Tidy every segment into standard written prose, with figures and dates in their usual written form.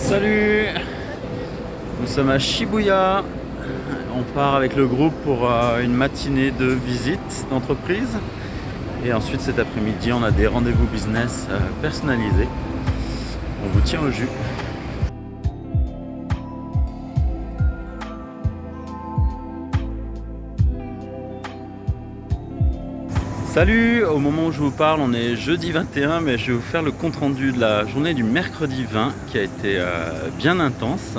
Salut, nous sommes à Shibuya. On part avec le groupe pour une matinée de visite d'entreprise. Et ensuite cet après-midi, on a des rendez-vous business personnalisés. On vous tient au jus. Salut, au moment où je vous parle, on est jeudi 21, mais je vais vous faire le compte-rendu de la journée du mercredi 20 qui a été bien intense.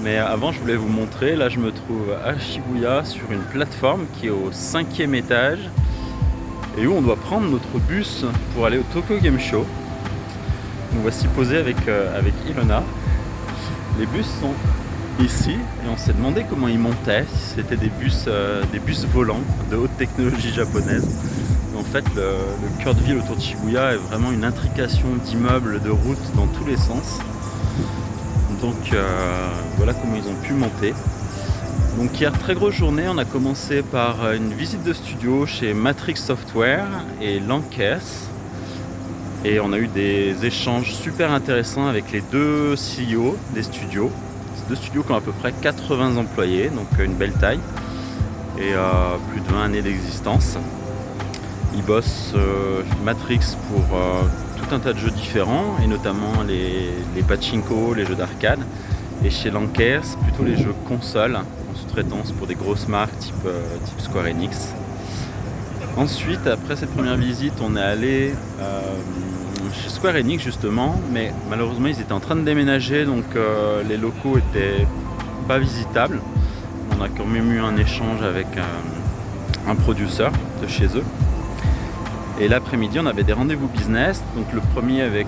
Mais avant, je voulais vous montrer, là je me trouve à Shibuya sur une plateforme qui est au 5e étage et où on doit prendre notre bus pour aller au Tokyo Game Show. Nous voici posés avec Ilona. Les bus sont ici et on s'est demandé comment ils montaient, si c'était des bus volants de haute technologie japonaise. En fait, le cœur de ville autour de Shibuya est vraiment une intrication d'immeubles, de routes dans tous les sens. Donc voilà comment ils ont pu monter. Donc hier, très grosse journée, on a commencé par une visite de studio chez Matrix Software et Lankes. Et on a eu des échanges super intéressants avec les deux CEO des studios. Ces deux studios qui ont à peu près 80 employés, donc une belle taille. Et plus de 20 années d'existence. Ils bossent Matrix pour tout un tas de jeux différents, et notamment les pachinko, les jeux d'arcade. Et chez Lankes, plutôt les jeux consoles, en sous-traitance pour des grosses marques type Square Enix. Ensuite, après cette première visite, on est allé chez Square Enix justement, mais malheureusement ils étaient en train de déménager, donc les locaux étaient pas visitables. On a quand même eu un échange avec un producteur de chez eux. Et l'après-midi, on avait des rendez-vous business. Donc le premier avec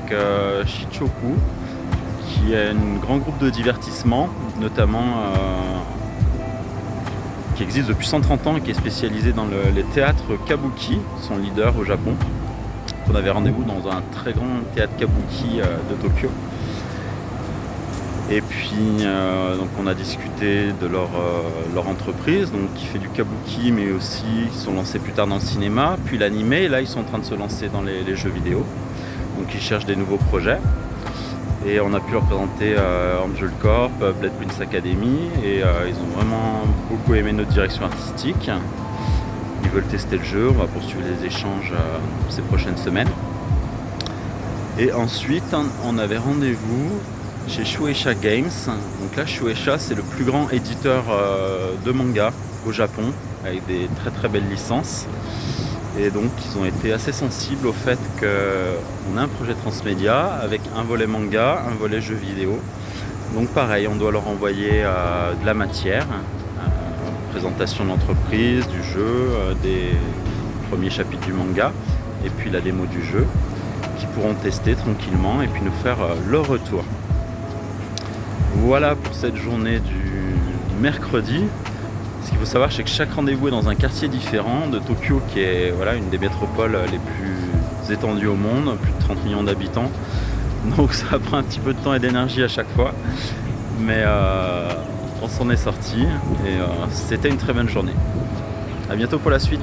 Shichoku, qui est un grand groupe de divertissement, notamment qui existe depuis 130 ans et qui est spécialisé dans les théâtres kabuki, son leader au Japon. On avait rendez-vous dans un très grand théâtre kabuki de Tokyo. Et puis donc on a discuté de leur entreprise, donc qui fait du kabuki, mais aussi qui sont lancés plus tard dans le cinéma, puis l'animé, et là ils sont en train de se lancer dans les jeux vidéo. Donc ils cherchent des nouveaux projets. Et on a pu leur présenter Angel Corp, Blood Prince Academy, et ils ont vraiment beaucoup aimé notre direction artistique. Ils veulent tester le jeu, on va poursuivre les échanges ces prochaines semaines. Et ensuite on avait rendez-vous chez Shueisha Games. Donc là, Shueisha, c'est le plus grand éditeur de manga au Japon, avec des très très belles licences. Et donc ils ont été assez sensibles au fait qu'on a un projet transmédia avec un volet manga, un volet jeu vidéo. Donc pareil, on doit leur envoyer de la matière, présentation de l'entreprise, du jeu, des premiers chapitres du manga, et puis la démo du jeu, qu'ils pourront tester tranquillement et puis nous faire leur retour. Voilà pour cette journée du mercredi. Ce qu'il faut savoir, c'est que chaque rendez-vous est dans un quartier différent de Tokyo, qui est une des métropoles les plus étendues au monde, plus de 30 millions d'habitants. Donc ça prend un petit peu de temps et d'énergie à chaque fois. Mais on s'en est sorti et c'était une très bonne journée. A bientôt pour la suite.